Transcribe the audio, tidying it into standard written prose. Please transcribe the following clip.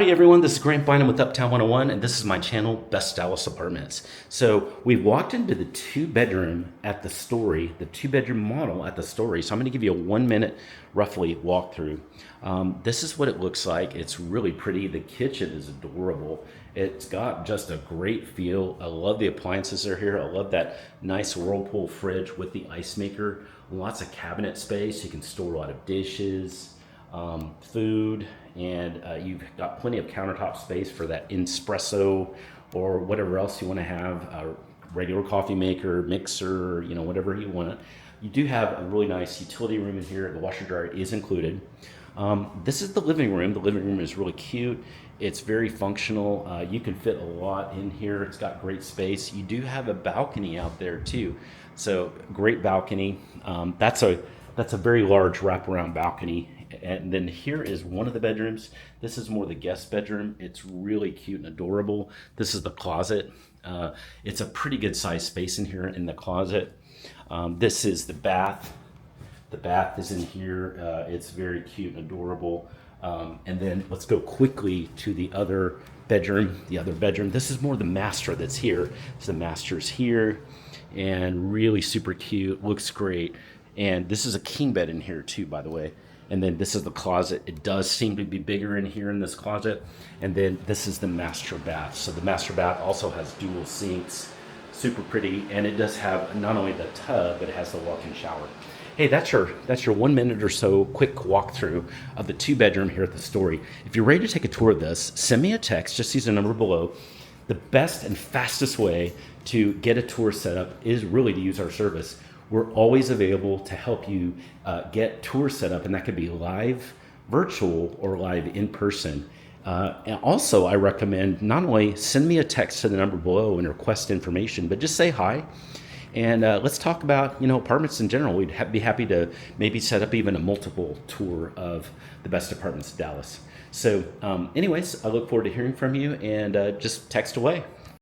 Hey everyone, this is Grant Bynum with Uptown 101, and this is my channel, Best Dallas Apartments. So we walked into the two-bedroom at the Storey, the two-bedroom model at the Storey. So I'm going to give you a 1 minute, roughly, walkthrough. This is what it looks like. It's really pretty. The kitchen is adorable. It's got just a great feel. I love the appliances that are here. I love that nice Whirlpool fridge with the ice maker. Lots of cabinet space. You can store a lot of dishes, food, and you've got plenty of countertop space for that espresso or whatever else you want to have, a regular coffee maker, mixer, whatever you want. You do have a really nice utility room in here. The washer dryer is included. This is the living room. The living room is really cute. It's very functional. You can fit a lot in here. It's got great space. You do have a balcony out there too. So great balcony. That's a very large wraparound balcony. And then here is one of the bedrooms. This is more the guest bedroom. It's really cute and adorable. This is the closet. It's a pretty good sized space in here in the closet. This is the bath. The bath is in here. It's very cute and adorable. And then let's go quickly to the other bedroom. This is more the master that's here. So the master's here and really super cute. Looks great. And this is a king bed in here too, by the way. And then this is the closet. It does seem to be bigger in here in this closet. And then this is the master bath. So the master bath also has dual sinks, super pretty. And it does have not only the tub, but it has the walk-in shower. Hey, that's your 1 minute or so quick walkthrough of the two bedroom here at the Storey. If you're ready to take a tour of this, send me a text, just use the number below. The best and fastest way to get a tour set up is really to use our service. We're always available to help you get tours set up, and that could be live, virtual, or live in person. And also, I recommend not only send me a text to the number below and request information, but just say hi. And let's talk about apartments in general. We'd be happy to maybe set up even a multiple tour of the best apartments in Dallas. So anyways, I look forward to hearing from you, and just text away.